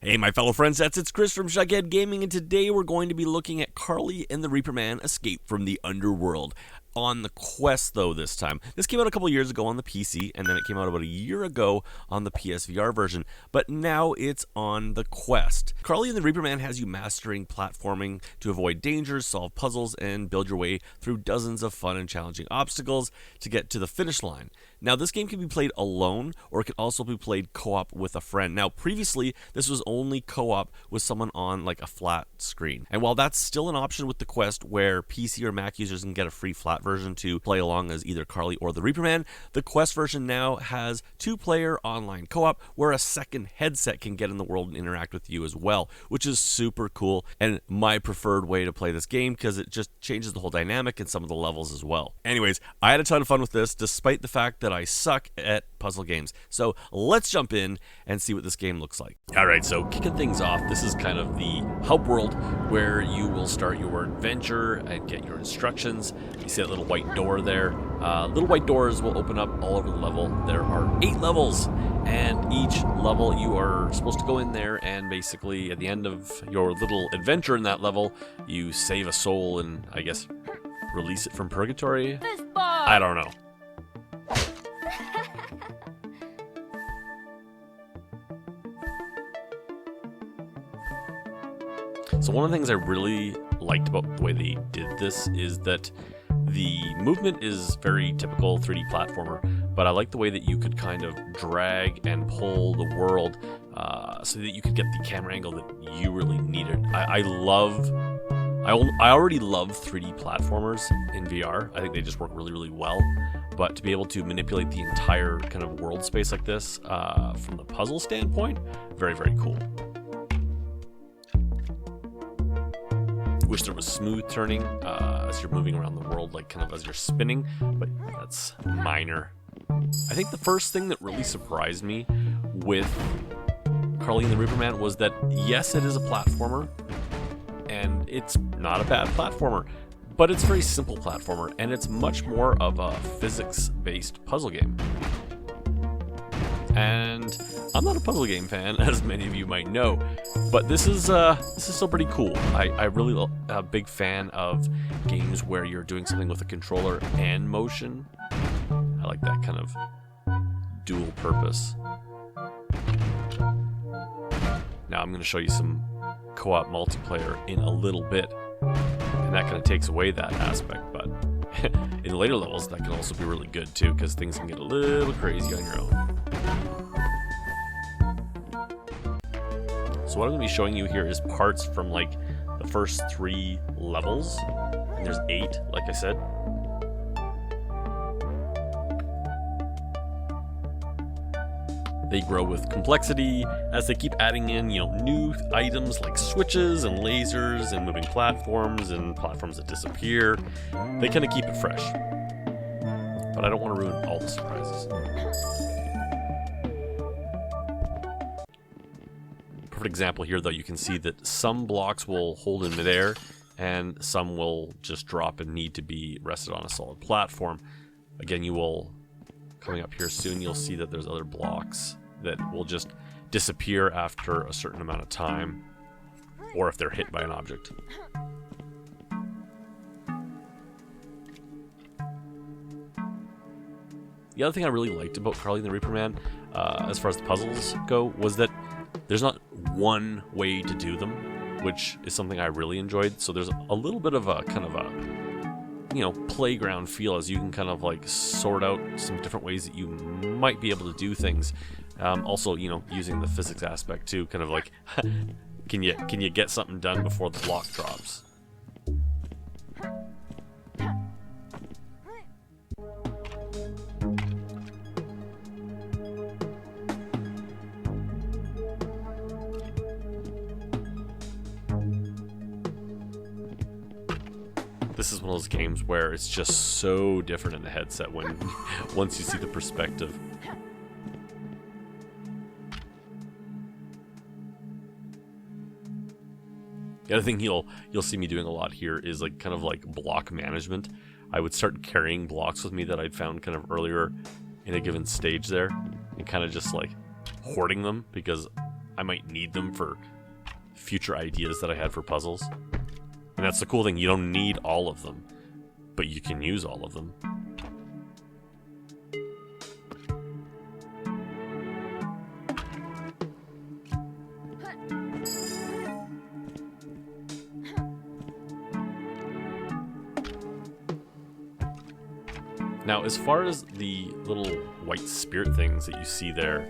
Hey, my fellow friends, it's Chris from Jughead Gaming, and today we're going to be looking at Carly and the Reaperman Escape from the Underworld. On the Quest, though, this time. This came out a couple years ago on the PC, and then it came out about a year ago on the PSVR version, but now it's on the Quest. Carly and the Reaperman has you mastering platforming to avoid dangers, solve puzzles, and build your way through dozens of fun and challenging obstacles to get to the finish line. Now, this game can be played alone, or it can also be played co-op with a friend. Now, previously, this was only co-op with someone on like a flat screen. And while that's still an option with the Quest, where PC or Mac users can get a free flat version to play along as either Carly or the Reaperman, the Quest version now has two-player online co-op, where a second headset can get in the world and interact with you as well, which is super cool, and my preferred way to play this game, because it just changes the whole dynamic and some of the levels as well. Anyways, I had a ton of fun with this, despite the fact that I suck at puzzle games. So let's jump in and see what this game looks like. Alright, so kicking things off, this is kind of the hub world where you will start your adventure and get your instructions. You see that little white door there. Little white doors will open up all over the level. There are 8 levels, and each level you are supposed to go in there, and basically at the end of your little adventure in that level, you save a soul and, I guess, release it from purgatory? I don't know. So one of the things I really liked about the way they did this is that the movement is very typical 3D platformer, but I like the way that you could kind of drag and pull the world so that you could get the camera angle that you really needed. I already love 3D platformers in VR. I think they just work really, really well. But to be able to manipulate the entire kind of world space like this from the puzzle standpoint, very, very cool. Wish there was smooth turning as you're moving around the world, like kind of as you're spinning, but that's minor. I think the first thing that really surprised me with Carly and the Reaperman was that, yes, it is a platformer, and it's not a bad platformer, but it's a very simple platformer, and it's much more of a physics-based puzzle game. And I'm not a puzzle game fan, as many of you might know, but this is still pretty cool. I really am a big fan of games where you're doing something with a controller and motion. I like that kind of dual purpose. Now I'm going to show you some co-op multiplayer in a little bit, and that kind of takes away that aspect, but in the later levels that can also be really good too, because things can get a little crazy on your own. So what I'm going to be showing you here is parts from like the first 3 levels, and there's 8, like I said. They grow with complexity as they keep adding in, new items like switches and lasers and moving platforms and platforms that disappear. They kind of keep it fresh. But I don't want to ruin all the surprises. Perfect example here, though, you can see that some blocks will hold in midair and some will just drop and need to be rested on a solid platform. Again, you will, coming up here soon, you'll see that there's other blocks that will just disappear after a certain amount of time, or if they're hit by an object. The other thing I really liked about Carly and the Reaperman, as far as the puzzles go, was that there's not one way to do them, which is something I really enjoyed. So there's a little bit of a kind of a, playground feel, as you can kind of like sort out some different ways that you might be able to do things. Also, using the physics aspect too, kind of like, can you get something done before the block drops? This is one of those games where it's just so different in the headset once you see the perspective. The other thing you'll see me doing a lot here is like kind of like block management. I would start carrying blocks with me that I'd found kind of earlier in a given stage there, and kind of just like hoarding them, because I might need them for future ideas that I had for puzzles. And that's the cool thing, you don't need all of them, but you can use all of them. Now, as far as the little white spirit things that you see there,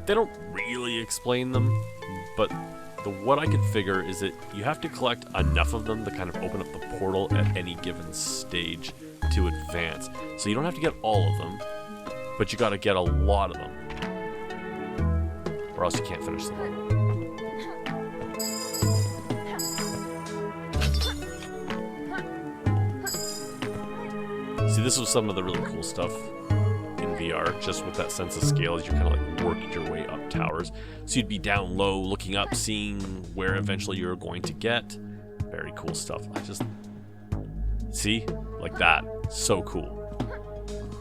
they don't really explain them, but what I could figure is that you have to collect enough of them to kind of open up the portal at any given stage to advance. So you don't have to get all of them, but you gotta get a lot of them, or else you can't finish the level. See, this was some of the really cool stuff in VR, just with that sense of scale as you kind of like working your way up towers. So you'd be down low, looking up, seeing where eventually you're going to get. Very cool stuff. I just... See? Like that. So cool.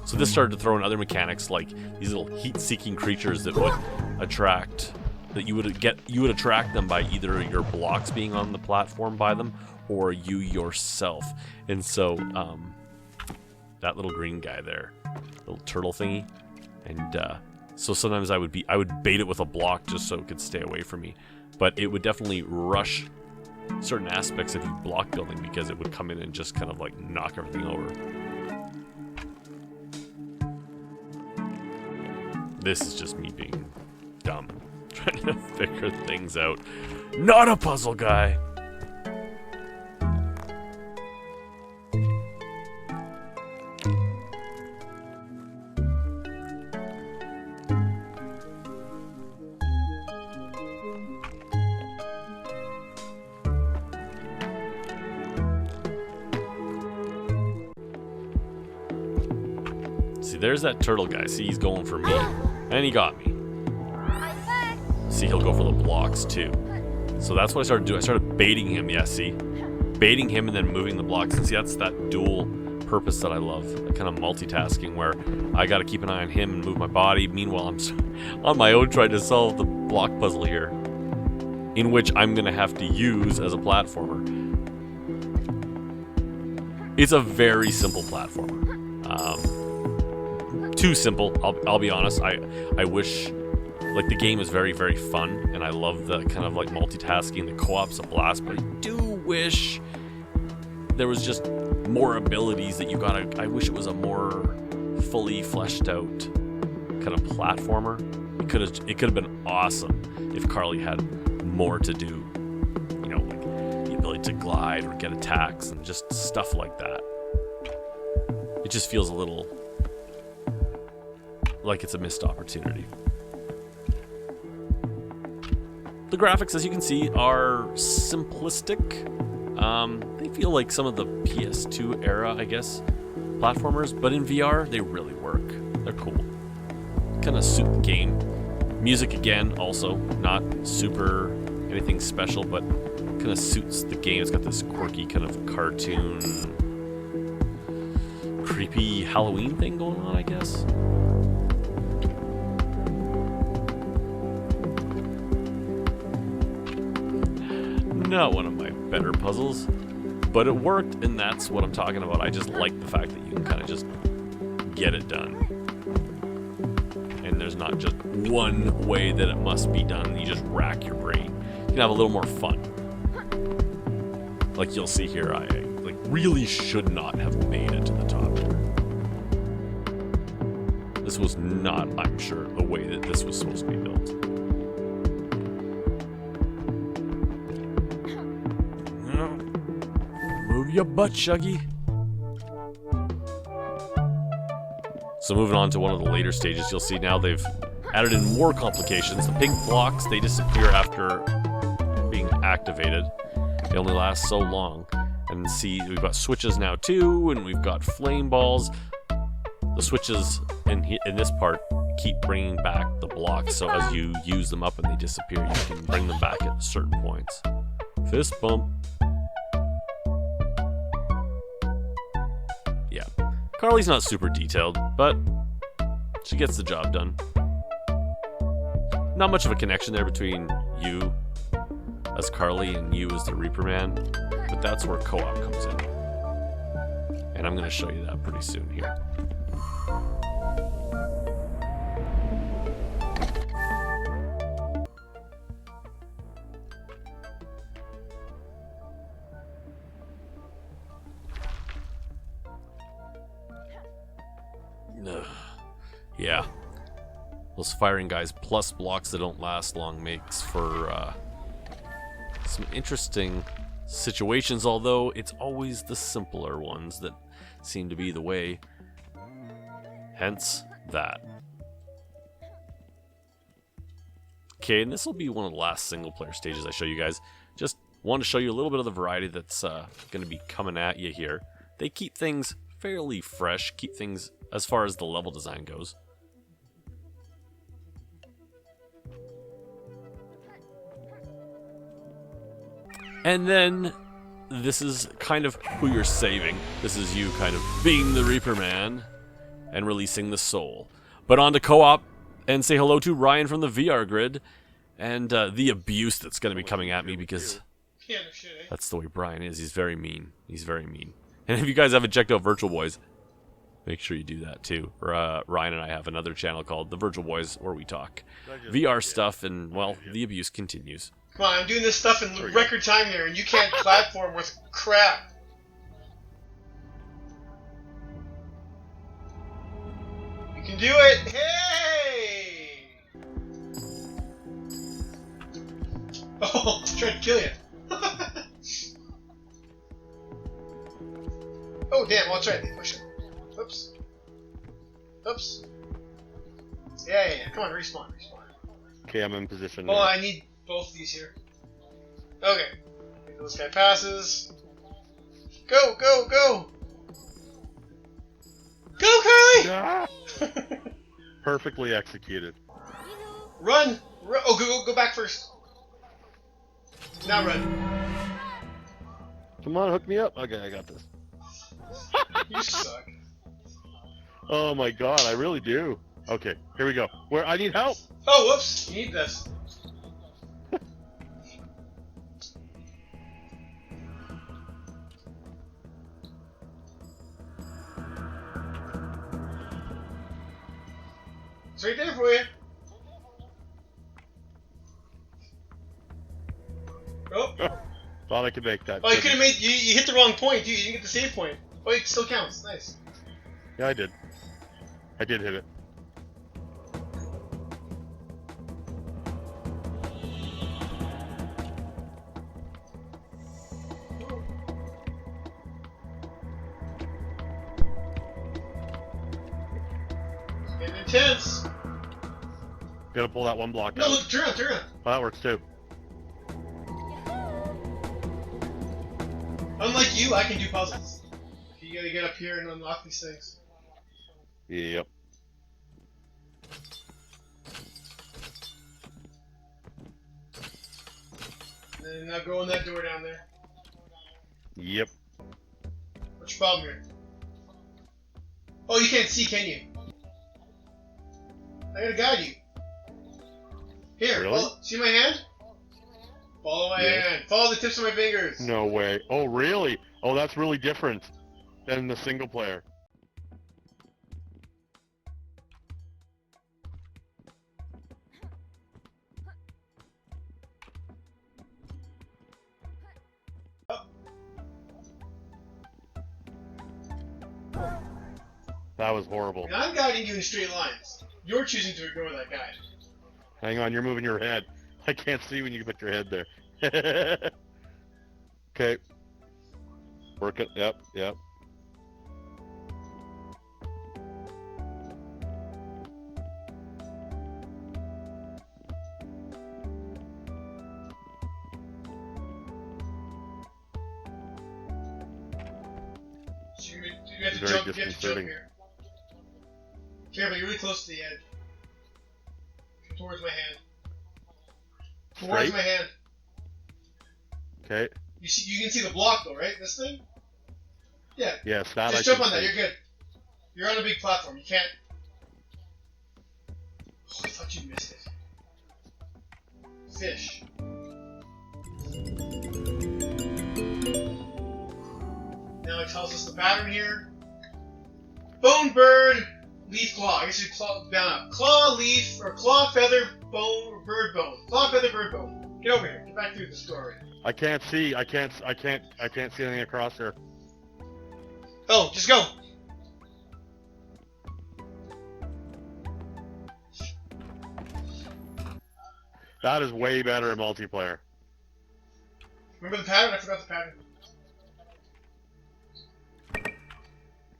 So this started to throw in other mechanics, like these little heat-seeking creatures that would attract... that you would attract them by either your blocks being on the platform by them, or you yourself. And so, that little green guy there, little turtle thingy, and so sometimes I would bait it with a block just so it could stay away from me, but it would definitely rush certain aspects of you block building because it would come in and just kind of like knock everything over. This is just me being dumb, trying to figure things out. Not a puzzle guy. See, there's that turtle guy. See, he's going for me. And he got me. See, he'll go for the blocks too. So that's what I started doing. I started baiting him, yeah, see? Baiting him and then moving the blocks. And see, that's that dual purpose that I love. That kind of multitasking where I gotta keep an eye on him and move my body. Meanwhile, I'm on my own trying to solve the block puzzle here, in which I'm gonna have to use as a platformer. It's a very simple platformer. Too simple, I'll be honest. I wish, like, the game is very, very fun, and I love the kind of like multitasking. The co-op's a blast, but I do wish there was just more abilities that you gotta. I wish it was a more fully fleshed out kind of platformer. It could have been awesome if Carly had more to do. You know, like the ability to glide or get attacks and just stuff like that. It just feels a little like it's a missed opportunity. The graphics, as you can see, are simplistic. They feel like some of the PS2 era, I guess, platformers, but in VR, they really work. They're cool. Kind of suit the game. Music, again, also not super anything special, but kind of suits the game. It's got this quirky kind of cartoon, creepy Halloween thing going on, I guess. Not one of my better puzzles, but it worked, and that's what I'm talking about. I just like the fact that you can kind of just get it done, and there's not just one way that it must be done. You just rack your brain. You can have a little more fun. Like you'll see here, I like really should not have made it to the top here. This was not, I'm sure, the way that this was supposed to be built. Your butt, Shuggy. So moving on to one of the later stages, you'll see now they've added in more complications. The pink blocks, they disappear after being activated. They only last so long. And see, we've got switches now too, and we've got flame balls. The switches in this part keep bringing back the blocks, so as you use them up and they disappear, you can bring them back at certain points. Fist bump. Carly's not super detailed, but she gets the job done. Not much of a connection there between you as Carly and you as the Reaperman, but that's where co-op comes in. And I'm going to show you that pretty soon here. Yeah. Those firing guys plus blocks that don't last long makes for some interesting situations, although it's always the simpler ones that seem to be the way. Hence that. Okay, and this will be one of the last single-player stages I show you guys. Just want to show you a little bit of the variety that's going to be coming at you here. They keep things fairly fresh, keep things as far as the level design goes. And then, this is kind of who you're saving. This is you kind of being the Reaperman and releasing the soul. But on to co-op and say hello to Ryan from the VR grid and the abuse that's going to be coming at me because that's the way Brian is. He's very mean. He's very mean. And if you guys haven't checked out Virtual Boys, make sure you do that too. Ryan and I have another channel called The Virtual Boys where we talk VR stuff and, well, the abuse continues. Come on, I'm doing this stuff in record time here, and you can't platform with crap. You can do it! Hey! Oh, I'm trying to kill you. Oh, damn, well, that's right. Push it. Oops. Oops. Yeah. Come on, respawn. Okay, I'm in position now. now. Oh, I need both of these here. Okay. This guy passes. Go! Go, Carly! Ah! Perfectly executed. Run! Oh, go back first. Now run. Come on, hook me up. Okay, I got this. You suck. Oh my god, I really do. Okay, here we go. Where I need help. Oh, whoops! You need this. It's right there for you. Oh. Thought I could make that. Oh, you could have made. You hit the wrong point. You didn't get the save point. Oh, it still counts. Nice. Yeah, I did. I did hit it. It's getting intense. Gotta pull that one block No, out. look, turn on. Oh, that works too. Unlike you, I can do puzzles. You gotta get up here and unlock these things. Yep. And then now go in that door down there. Yep. What's your problem here? Oh, you can't see, can you? I gotta guide you. Here, Really? See my hand? Follow my hand. Follow the tips of my fingers. No way. Oh, really? Oh, that's really different than the single player. That was horrible. And I'm guiding you in straight lines. You're choosing to ignore that guide. Hang on, you're moving your head. I can't see when you put your head there. Okay. Work it. Yep. So you have to Very jump. You have to jump disconcerting. here. Careful, you're really close to the edge. Towards my hand. Towards Straight? my hand. Okay. You can see the block though, right? This thing? Yeah. Yes, that Just I jump can on that, see. you're good. You're on a big platform, you can't... Oh, I thought you missed it. fish. Now it tells us the pattern here. Bone, bird, leaf, claw. I guess you claw down up. Claw, leaf, or claw, feather, bone, or bird bone. Claw, feather, bird bone. Get over here. Get back through the story. I can't see. I can't see anything across there. Oh, just go. That is way better in multiplayer. Remember the pattern? I forgot the pattern.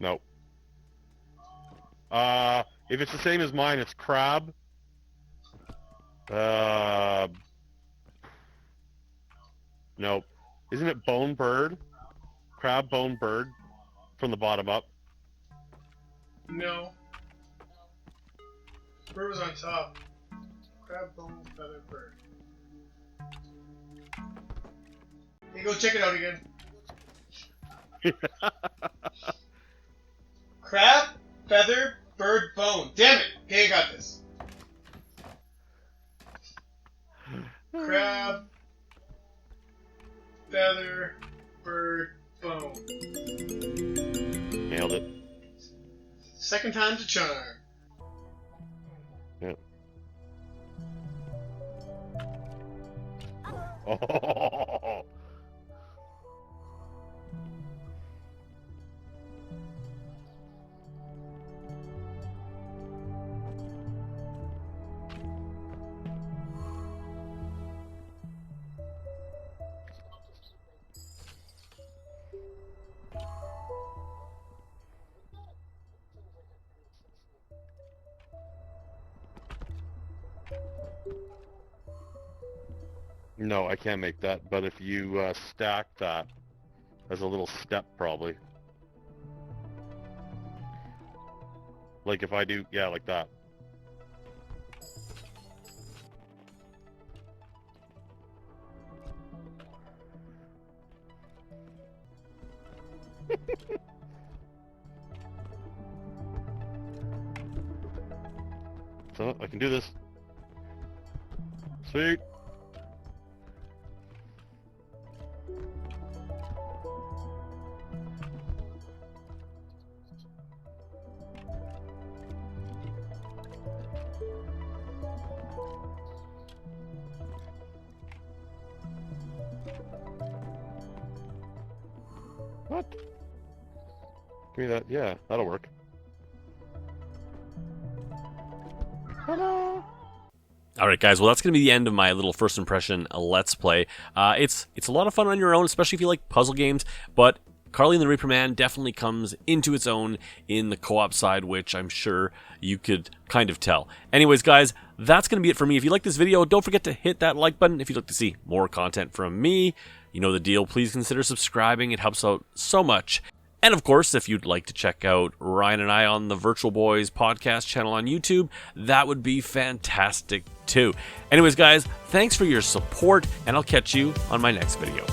Nope. If it's the same as mine, it's crab. Nope. Isn't it bone bird? Crab, bone bird, from the bottom up. No. Bird was on top. Crab, bone, feather, bird. Hey, go check it out again. Crab, feather, bird, bone. Damn it! Okay, I got this. Crab, feather, bird, bone. Nailed it. Second time's a charm. Yeah. Oh. No, I can't make that, but if you stack that as a little step, probably. Like if I do, yeah, like that. So, I can do this. Sweet. What? Give me that. Yeah, that'll work. Ta-da! Alright guys, well that's going to be the end of my little first impression Let's Play. It's a lot of fun on your own, especially if you like puzzle games, but Carly and the Reaperman definitely comes into its own in the co-op side, which I'm sure you could kind of tell. Anyways guys, that's going to be it for me. If you like this video, don't forget to hit that like button. If you'd like to see more content from me, you know the deal, please consider subscribing. It helps out so much. And of course, if you'd like to check out Ryan and I on the Virtual Boys podcast channel on YouTube, that would be fantastic too. Anyways guys, thanks for your support, and I'll catch you on my next video.